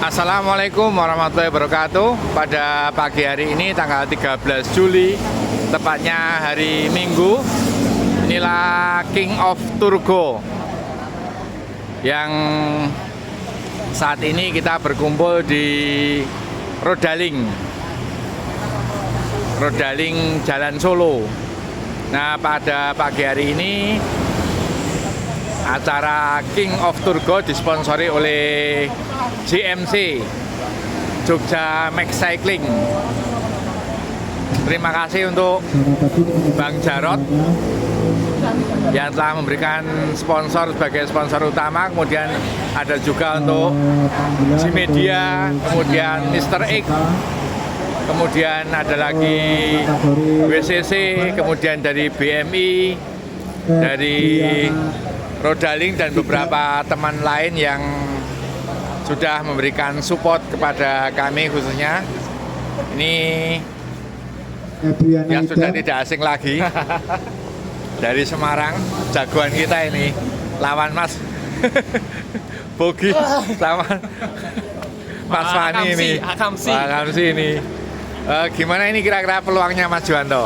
Assalamualaikum warahmatullahi wabarakatuh. Pada pagi hari ini tanggal 13 Juli, tepatnya hari Minggu, inilah King of Turgo yang saat ini kita berkumpul di Rodaling Jalan Solo. Nah, pada pagi hari ini acara King of Turgo disponsori oleh JMC, Jogja Max Cycling. Terima kasih untuk Bang Jarot yang telah memberikan sponsor sebagai sponsor utama. Kemudian ada juga untuk G-Media, kemudian Mr. X, kemudian ada lagi WCC, kemudian dari BMI, dari Rodaling, dan beberapa teman lain yang sudah memberikan support kepada kami, khususnya ini yang sudah tidak asing lagi dari Semarang, jagoan kita ini, lawan Mas Bogi, lawan Mas Fani ini, Akamsi ini. Gimana ini kira-kira peluangnya Mas Juwanto?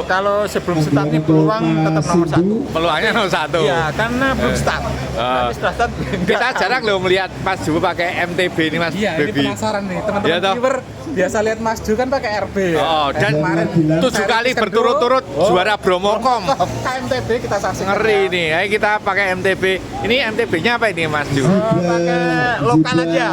Kalau sebelum start ini peluang tetap nomor 1. Peluangnya nomor 1. Iya, karena belum start. Tapi setelah start Kita jarang loh melihat Mas Ju pakai MTB ini, Mas. Iya, ini penasaran nih teman-teman Iya, viewer. Biasa lihat Mas Ju kan pakai RB ya. Oh, dan kemarin 7 kali berturut-turut juara Bromocom. KMTB kita saksikan. Ngeri nih. Ayo kita pakai MTB. Ini MTB-nya apa ini, Mas Ju? Pakai lokal aja.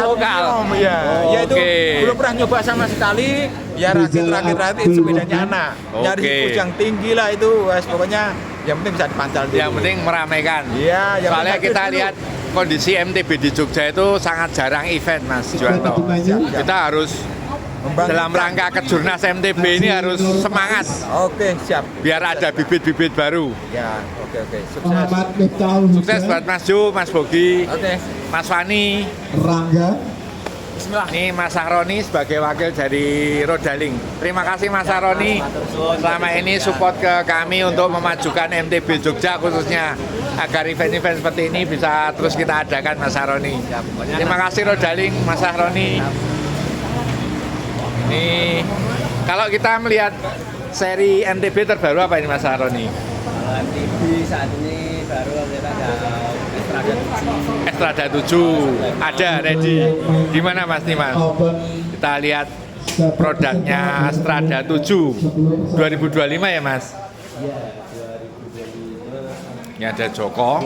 Lokal. Ya, ya itu Oke. belum pernah nyoba sama sekali. Ya rakit sepedanya anak. Nyari Oke. tikus yang tinggi lah itu. Wes, pokoknya yang penting bisa dipancal dulu. Yang penting meramaikan. Iya, yang Soalnya penting kita dulu. lihat kondisi MTB di Jogja itu sangat jarang event, Mas Juwanto. Kita harus dalam rangka kejurnas MTB ini harus semangat Oke, siap. biar ada bibit-bibit baru. Ya, oke. Sukses. Muhammad Miftahul Sukses Hussein, buat Mas Ju, Mas Bogi, Oke. Mas Fani. Rangga, Bismillah. Ini Mas Sahroni sebagai wakil dari Rodaling. Terima kasih Mas Sahroni selama ini support ke kami untuk memajukan MTB Jogja, khususnya agar event-event seperti ini bisa terus kita adakan, Mas Sahroni. Terima kasih Rodaling, Mas Sahroni. Ini kalau kita melihat seri MTB terbaru apa ini, Mas Sahroni? MTB saat ini baru kita ada Estrada Estrada 7. 7 ada ready. Gimana Mas nih, Mas? Kita lihat produknya Strada 7 2025 ya, Mas? Iya, 2025. Ini ada Joko.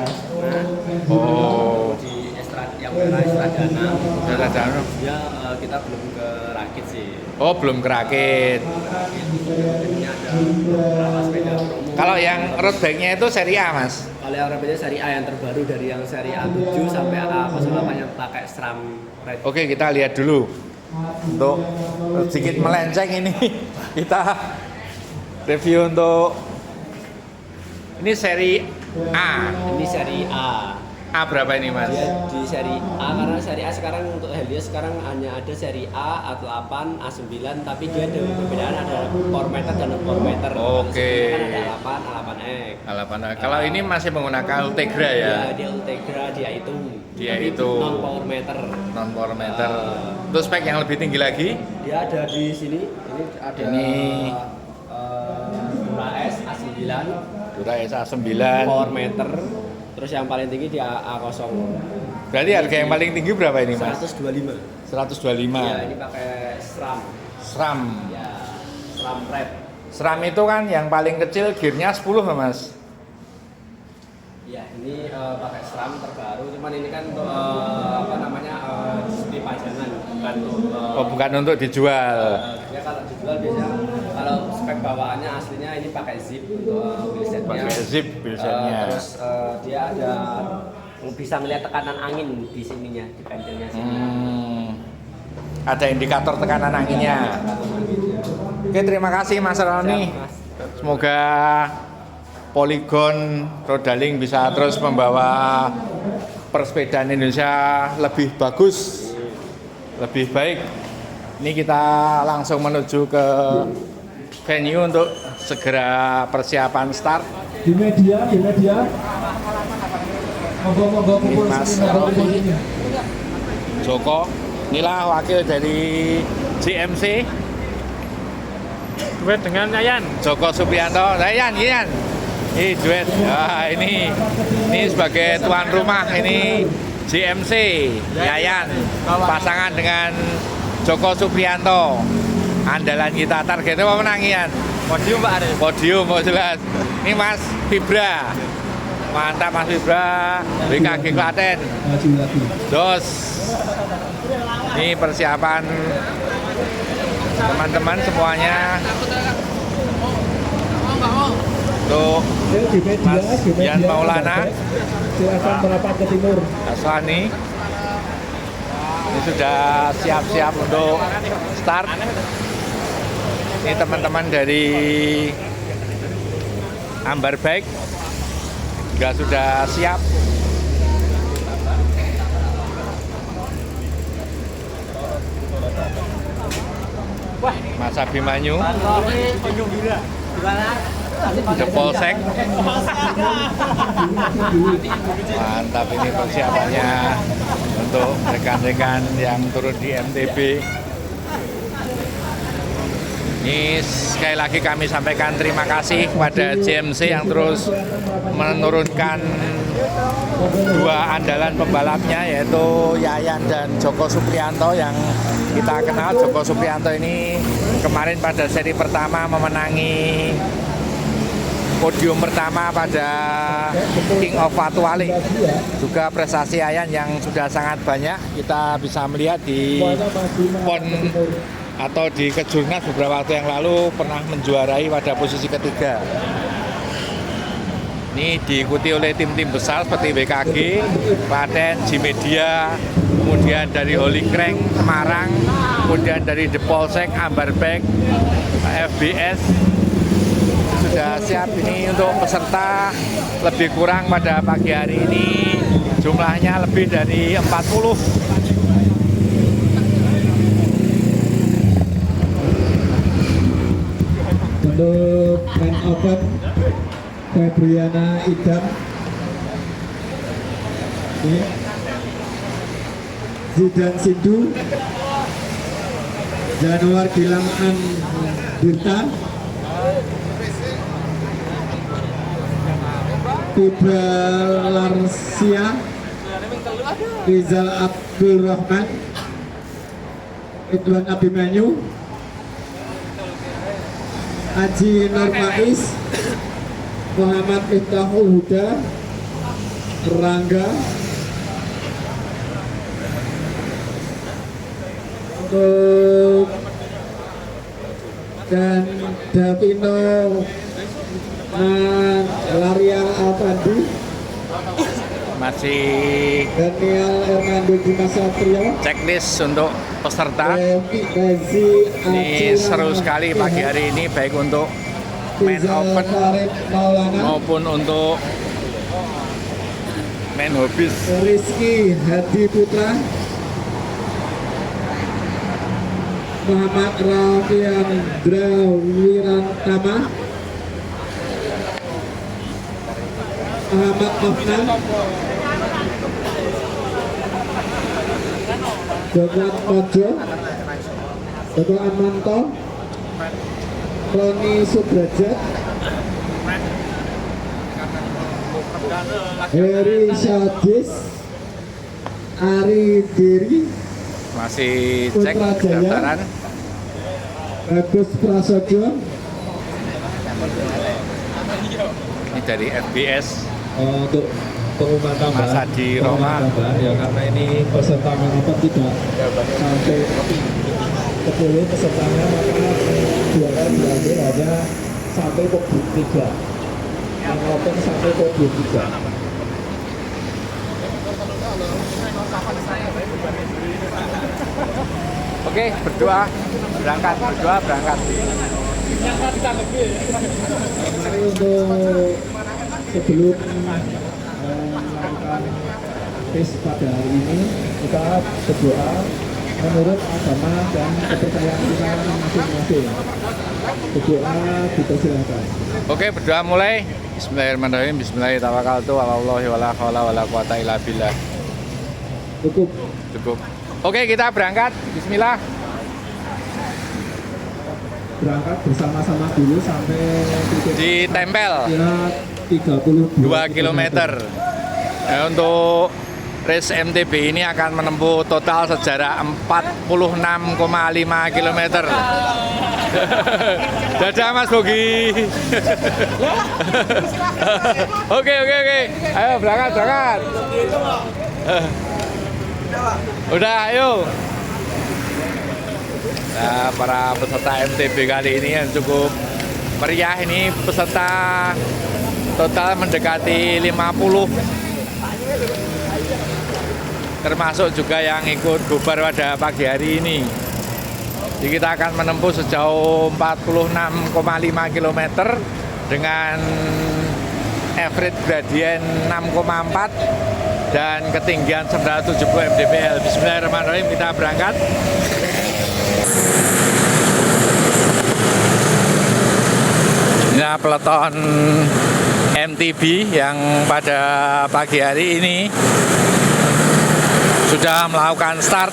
Oh, Di Estrada yang merah Estrada 6. Strada 6. Ya kita belum ke rakit sih. Oh, belum kerakit. Ini ada beberapa sepeda promo. Kalau yang road bike-nya itu seri A, Mas? Kalau yang rapidnya seri A yang terbaru dari yang seri A7 sampai A08 yang pakai SRAM Red. Oke, kita lihat dulu. Untuk sedikit melenceng ini kita review untuk ini seri A. Ini seri A. A berapa ini, Mas? Dia di seri A karena seri A sekarang untuk Helios sekarang hanya ada seri A, A8, A9, tapi dia ada perbedaan, ada 4 meter dan 4 meter. Oke. Kan ada A8, A8X. Alapan. Kalau ini masih menggunakan Ultegra ya? Iya, dia Ultegra, dia itu. Dia Tapi itu. non power meter. Non power meter. Terus spek yang lebih tinggi lagi? Dia ada di sini. Ini ada Ini. Dura S A9 Dura SA9. power meter. Terus yang paling tinggi di A0. Berarti harga yang paling tinggi berapa ini, Mas? 125. 125. Iya, ini pakai SRAM. SRAM. Ya, SRAM Red. SRAM itu kan yang paling kecil gearnya 10 loh, Mas. Ya, ini pakai SRAM terbaru, cuman ini kan untuk di pajangan, bukan untuk Oh, bukan untuk dijual. ya kalau dijual biasanya kalau spek bawaannya aslinya ini pakai zip untuk wheelsetnya. Pakai zip wheelsetnya. Terus dia ada bisa melihat tekanan angin di sininya, di pentilnya sini. Ada indikator tekanan anginnya. Oke, terima kasih Mas Roni. Siap, Mas. Semoga Polygon Rodaling bisa terus membawa persepedaan Indonesia lebih bagus, lebih baik. Ini kita langsung menuju ke venue untuk segera persiapan start. di media, monggo kumpul Mas sini, monggo kumpul sini. Joko. Inilah wakil dari GMC Duet dengan Yayan. Joko Supriyanto. Yayan. Ini duet. Nah, ini sebagai tuan rumah ini GMC Yayan pasangan dengan Joko Supriyanto. Andalan kita targetnya apa menang Yan? Podium Pak Arif. Podium mau jelas. Ini Mas Fibra. Mantap Mas Fibra. BKG Klaten. Maju lagi. Dos. Ini persiapan teman-teman semuanya. Untuk Di media, Mas di media. Yan Maulana. Silakan merapat ke timur. Aswani. Ini sudah siap-siap untuk start. Ini teman-teman dari Ambar Bike juga sudah siap. Mas Abimanyu, The Polsek. Mantap, ini persiapannya untuk rekan-rekan yang turun di MTB. Ini sekali lagi kami sampaikan terima kasih kepada GMC yang terus menurunkan dua andalan pembalapnya, yaitu Yayan dan Joko Supriyanto. Yang kita kenal Joko Supriyanto ini kemarin pada seri pertama memenangi podium pertama pada King of Fatuali. Juga prestasi Yayan yang sudah sangat banyak kita bisa melihat di PON atau di Kejurnas beberapa waktu yang lalu pernah menjuarai pada posisi ketiga. Ini diikuti oleh tim-tim besar seperti BKG, Klaten, G-Media, kemudian dari Holy Crank, Semarang, kemudian dari The Polsek, Ambar Bike, FBS. Sudah siap ini untuk peserta lebih kurang pada pagi hari ini jumlahnya lebih dari 40. Untuk main open Febriana Idam. Ini Zidan Sindu, Januar Gilang Dirta, Fibra Larsia, Rizal Abdul Rahman, Ridwan Abimanyu, Haji Nurmais, Muhammad Miftahul Huda, Rangga, untuk dan Davino Laria Alfandi, Masih Daniel Hernando Dimas Satrio, checklist untuk peserta. Rezi Ini seru sekali pagi hari ini, baik untuk main open Maulana, maupun untuk main hobis. Rizky Hadi Putra, Muhammad Rafiandra Wirantama, Muhammad Afnan, Donat Mojo, Joko Amanto, Roni Subrajat, Heri Syadis, Ari Diri, Masih cek Putra Jaya. daftaran. Bagus Prasojo, Ini dari FBS. untuk pengumuman tambahan. Mas Adi Roma. Pengumuman tambahan, ya, karena ini peserta mengapa tidak sampai 10 pesertanya, maka juara diambil hanya sampai podium 3. Yang open sampai podium 3. Oke, berdoa berangkat, berdoa berangkat. Ini untuk sebelum melakukan tes pada hari ini, kita berdoa menurut agama dan kepercayaan kita masing-masing. Berdoa dipersilakan. Oke, berdoa mulai. Bismillahirrahmanirrahim. Bismillahirrahmanirrahim. Tawakkaltu 'ala Allahi wala haula wala quwata illa billah. Cukup. Cukup. Oke, kita berangkat. Bismillah. Berangkat bersama-sama dulu sampai titik Ditempel kira 32 2 km. Untuk race MTB ini akan menempuh total sejarah 46,5 km. Dadah Mas Bogi. Oke. Ayo berangkat. Udah, ayo. Nah, para peserta MTB kali ini yang cukup meriah. Ini peserta total mendekati 50. Termasuk juga yang ikut bubar pada pagi hari ini. Jadi kita akan menempuh sejauh 46,5 km dengan average gradient 6,4 dan ketinggian 970 mdpl. Bismillahirrahmanirrahim, kita berangkat. Ini peloton MTB yang pada pagi hari ini sudah melakukan start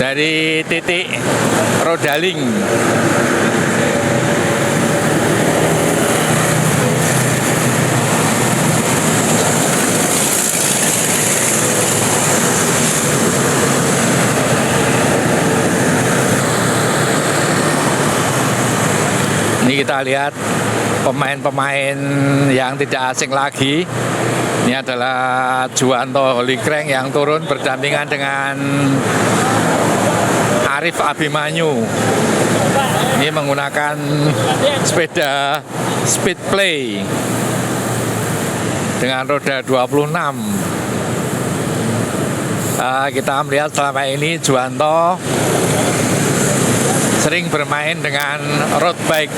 dari titik Rodaling. Ini kita lihat pemain-pemain yang tidak asing lagi. Ini adalah Juwanto Holikreng yang turun berdampingan dengan Arif Abimanyu. Ini menggunakan sepeda Speedplay dengan roda 26. Kita melihat selama ini Juwanto sering bermain dengan road bike,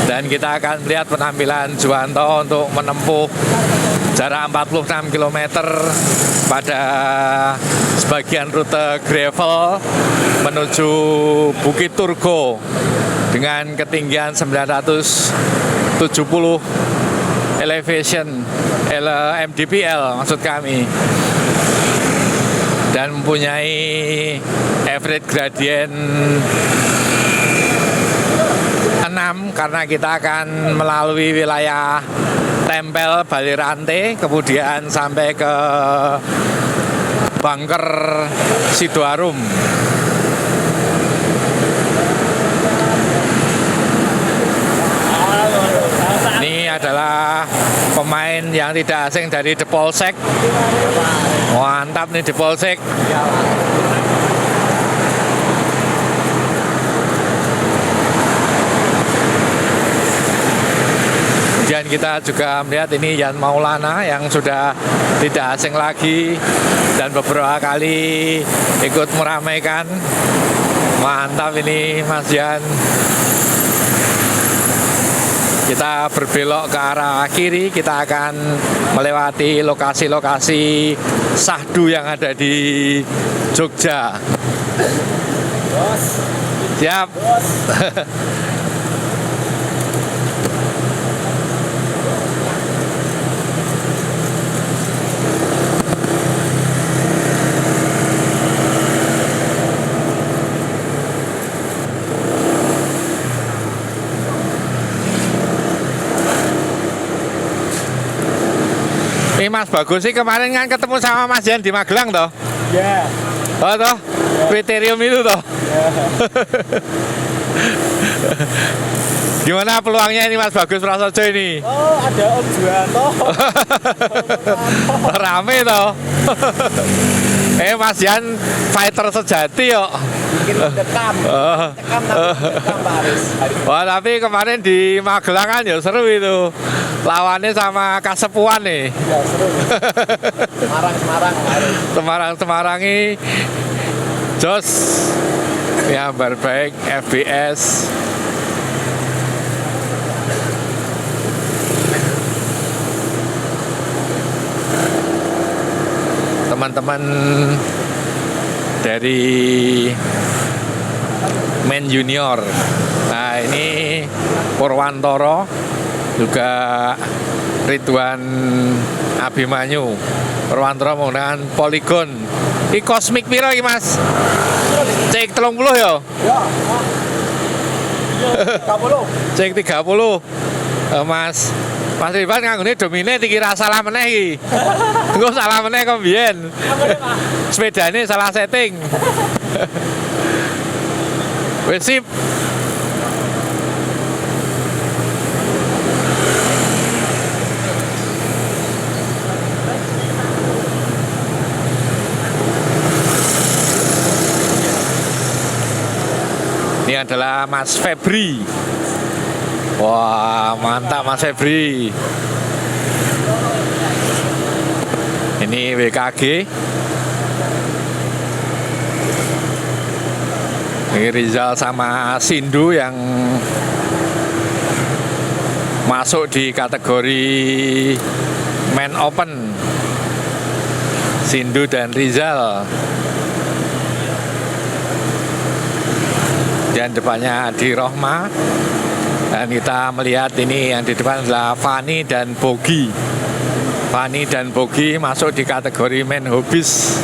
dan kita akan melihat penampilan Juwanto untuk menempuh jarak 46 km pada sebagian rute gravel menuju Bukit Turgo dengan ketinggian 970 elevation mdpl maksud kami, dan mempunyai average gradient 6 karena kita akan melalui wilayah Tempel, Balirante, kemudian sampai ke Bangker Sidoarum. Ini adalah pemain yang tidak asing dari The Polsek. Mantap nih The Polsek. Kemudian kita juga melihat ini Yan Maulana yang sudah tidak asing lagi dan beberapa kali ikut meramaikan. Mantap ini Mas Yan. Kita berbelok ke arah kiri, kita akan melewati lokasi-lokasi sahdu yang ada di Jogja. Siap. Ini Mas Bagus sih kemarin kan ketemu sama Mas Jan di Magelang toh? Ya. Oh toh? Kriterium itu toh? Gimana peluangnya ini Mas Bagus Prasojo ini? Oh, ada Om Juwanto. Rame toh? Mas Jan fighter sejati yuk. Bikin dekam. Dekam Pak Aris. Wah, tapi kemarin di Magelang kan ya seru itu. Lawannya sama Kasepuan nih. Ya, seru. Semarang-Semarangi Jos ya berbaik FBS. Teman-teman dari Men Junior. Nah, ini Purwantoro, juga Ridwan Abimanyu Purwantara menggunakan Polygon. Ini kosmik piro iki Mas? Cek 30 ya? Ya. 30. Cek 30. Mas Ridwan nganggone Dominate iki ra salah meneh iki. Engko salah meneh kok mbiyen. Sepedane salah setting. Wes sip. Ini adalah Mas Febri. Wah, mantap Mas Febri. Ini WKG. Ini Rizal sama Sindu yang masuk di kategori Men Open. Sindu dan Rizal. Dan depannya Adi Rohma. Dan kita melihat ini yang di depan adalah Fani dan Bogi. Fani dan Bogi masuk di kategori Men Hobbies.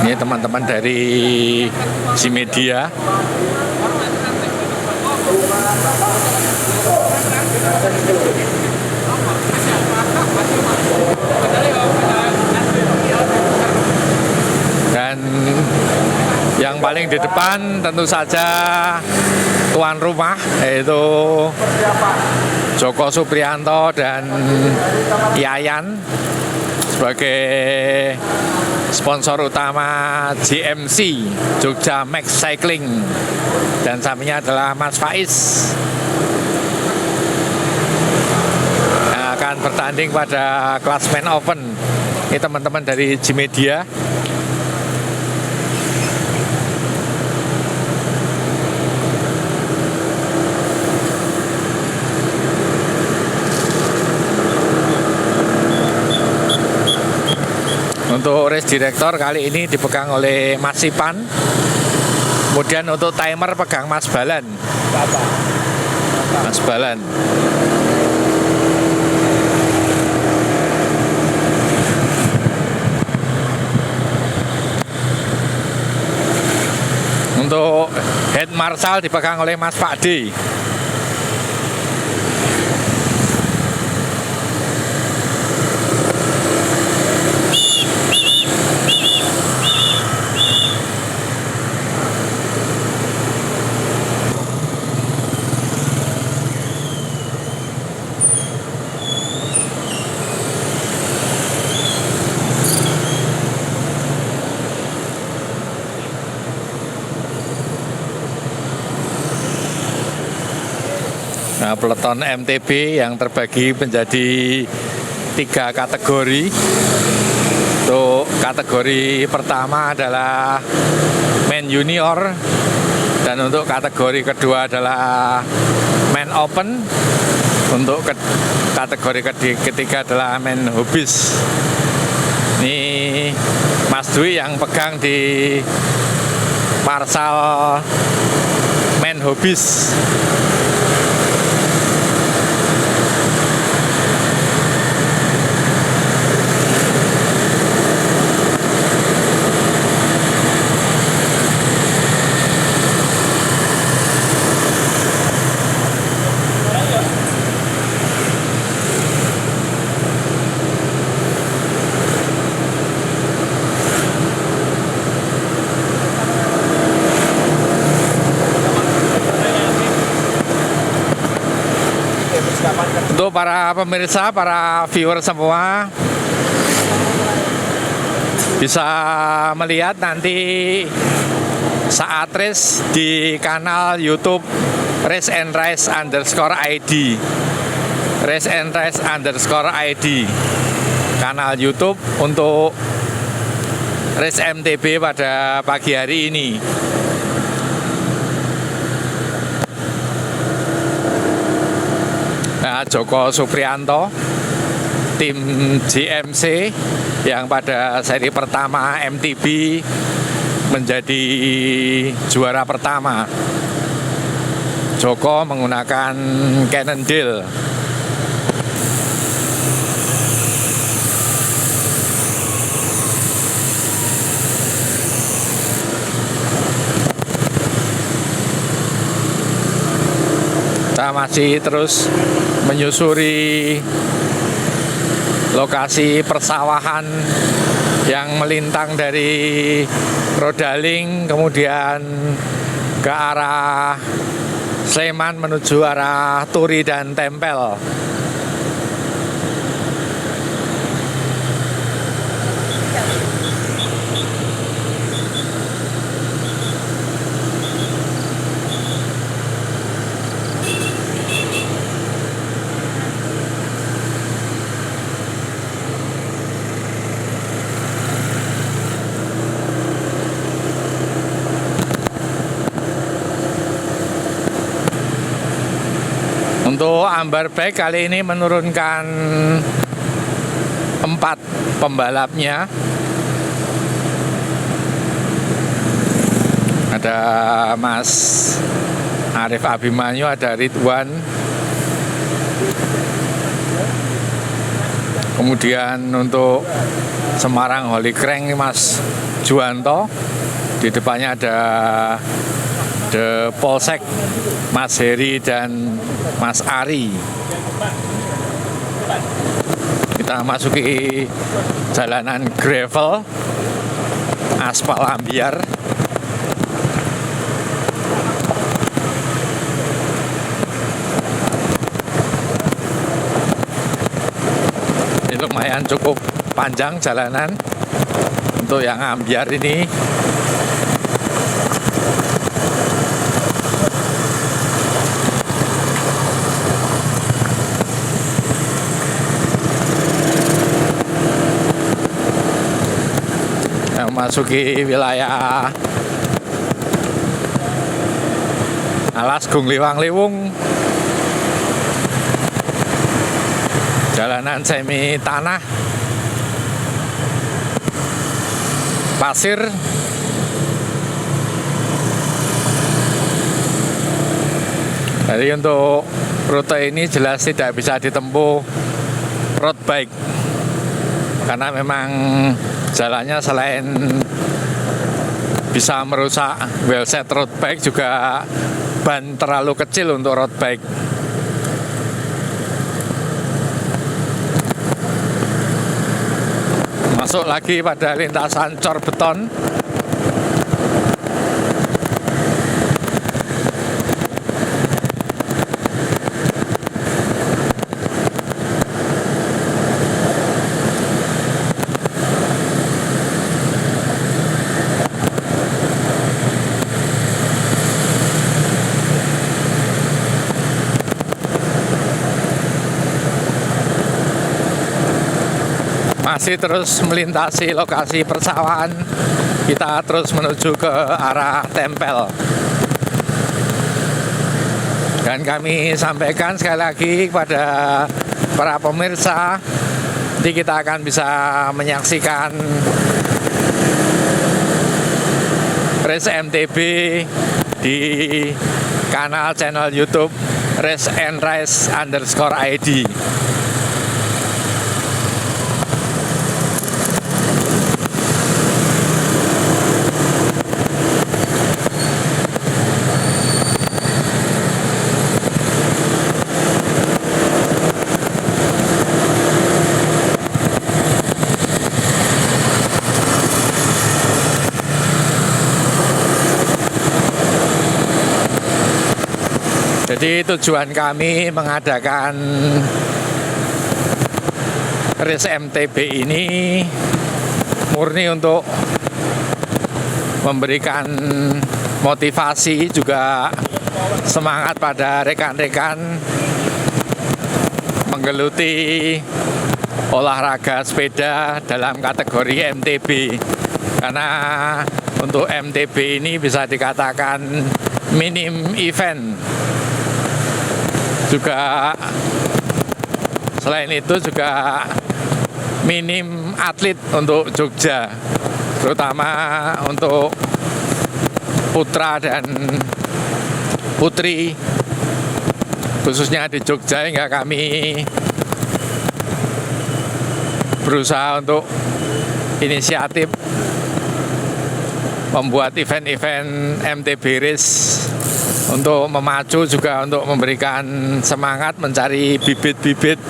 Ini teman-teman dari Simedia. Dan yang paling di depan tentu saja tuan rumah, yaitu Joko Supriyanto dan Yayan sebagai sponsor utama GMC Jogja Max Cycling, dan sampingnya adalah Mas Faiz yang akan bertanding pada kelas Men Open. Ini teman-teman dari G-Media. Untuk race director kali ini dipegang oleh Mas Sipan. Kemudian untuk timer pegang Mas Balan. Mas Balan. Untuk head marshal dipegang oleh Mas Pakdi. Nah, peleton MTB yang terbagi menjadi 3 kategori. Untuk kategori pertama adalah Men Junior, dan untuk kategori kedua adalah Men Open. Untuk kategori ketiga adalah Men Hobbies. Ini Mas Dwi yang pegang di Marsal Men Hobbies. Untuk para pemirsa, para viewer semua bisa melihat nanti saat race di kanal YouTube Race and Rice _ID. Race and Rice _ID. Kanal YouTube untuk race MTB pada pagi hari ini. Nah, Joko Supriyanto tim JMC yang pada seri pertama MTB menjadi juara pertama. Joko menggunakan Cannondale. Kita masih terus menyusuri lokasi persawahan yang melintang dari Rodaling kemudian ke arah Sleman menuju arah Turi dan Tempel. Untuk Ambar Bike kali ini menurunkan 4 pembalapnya. Ada Mas Arif Abimanyu, ada Ridwan. Kemudian untuk Semarang Holy Crank Mas Juwanto. Di depannya ada The Polsek Mas Heri dan Mas Ari. Kita masuki jalanan gravel, aspal ambiar. Ini lumayan cukup panjang jalanan untuk yang ambiar ini. Memasuki wilayah Alas Gung Liwang Liwung, jalanan semi tanah, pasir. Jadi untuk rute ini jelas tidak bisa ditempuh road bike karena memang jalannya selain bisa merusak wheelset road bike juga ban terlalu kecil untuk road bike. Masuk lagi pada lintasan cor beton. Masih terus melintasi lokasi persawahan, kita terus menuju ke arah Tempel. Dan kami sampaikan sekali lagi kepada para pemirsa, nanti kita akan bisa menyaksikan race MTB di kanal channel YouTube Race and Rice_ID. Jadi tujuan kami mengadakan race MTB ini murni untuk memberikan motivasi juga semangat pada rekan-rekan menggeluti olahraga sepeda dalam kategori MTB. Karena untuk MTB ini bisa dikatakan minim event. Juga selain itu juga minim atlet untuk Jogja, terutama untuk putra dan putri, khususnya di Jogja, hingga kami berusaha untuk inisiatif membuat event-event MTB Race untuk memacu, juga untuk memberikan semangat mencari bibit-bibit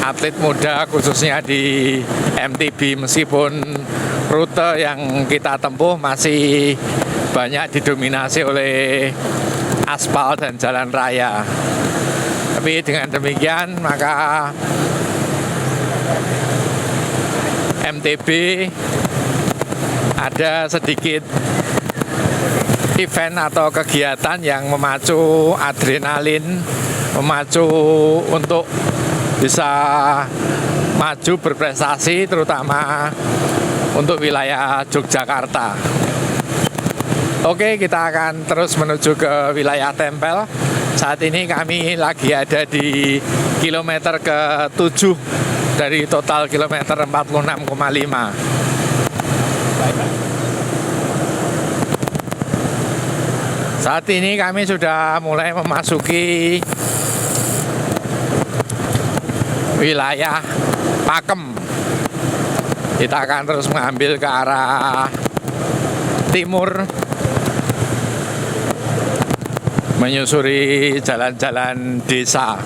atlet muda khususnya di MTB, meskipun rute yang kita tempuh masih banyak didominasi oleh aspal dan jalan raya. Tapi dengan demikian maka MTB ada sedikit event atau kegiatan yang memacu adrenalin, memacu untuk bisa maju berprestasi, terutama untuk wilayah Yogyakarta. Oke, kita akan terus menuju ke wilayah Tempel. Saat ini kami lagi ada di kilometer ke-7 dari total kilometer 46,5. Saat ini kami sudah mulai memasuki wilayah Pakem. Kita akan terus mengambil ke arah timur, menyusuri jalan-jalan desa.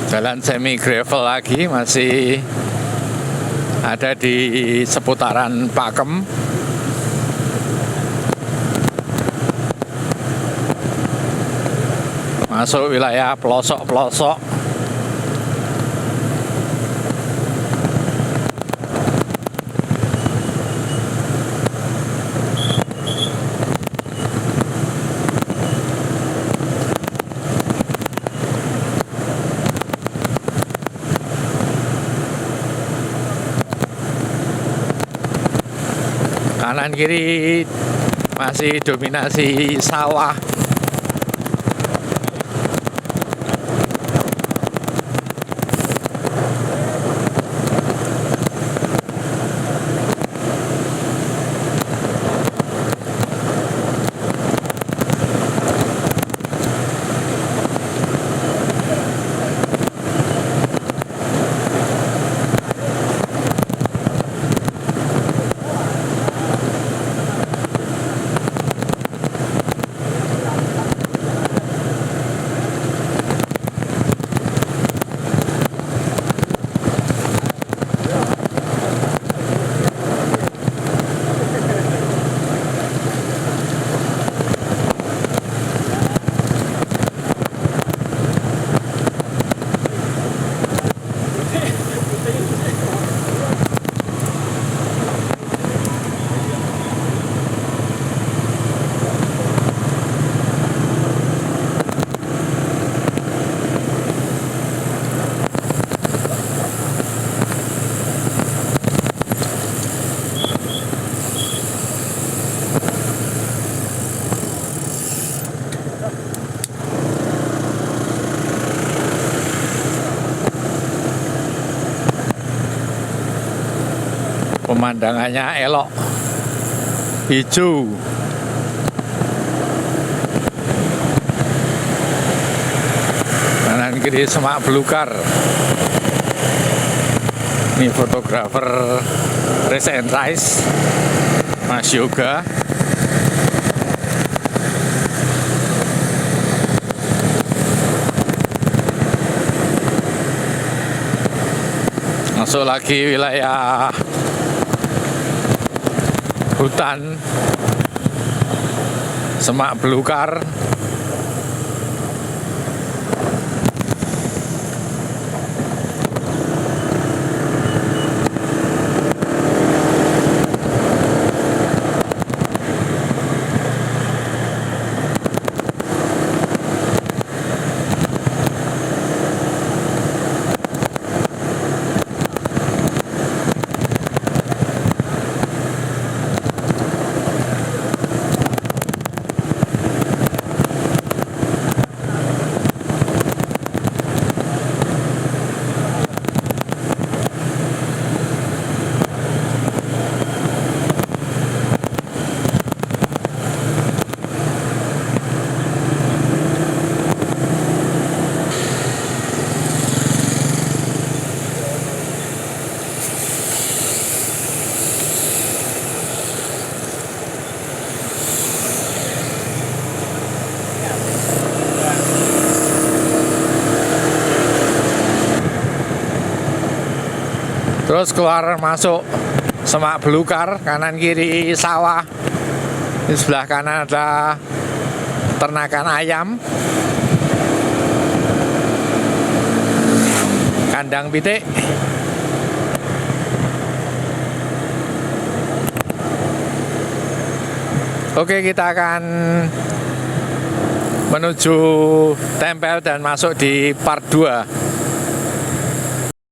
Jalan semi gravel lagi, masih ada di seputaran Pakem. Masuk wilayah pelosok-pelosok. Kanan kiri masih dominasi sawah. Pemandangannya elok, hijau. Kanan kiri semak belukar. Ini fotografer Race and Rice, Mas Yoga. Masuk lagi wilayah hutan. semak belukar. Terus keluar masuk semak belukar, kanan kiri sawah. Di sebelah kanan ada ternakan ayam, kandang pitik. Oke, kita akan menuju tempel dan masuk di part 2.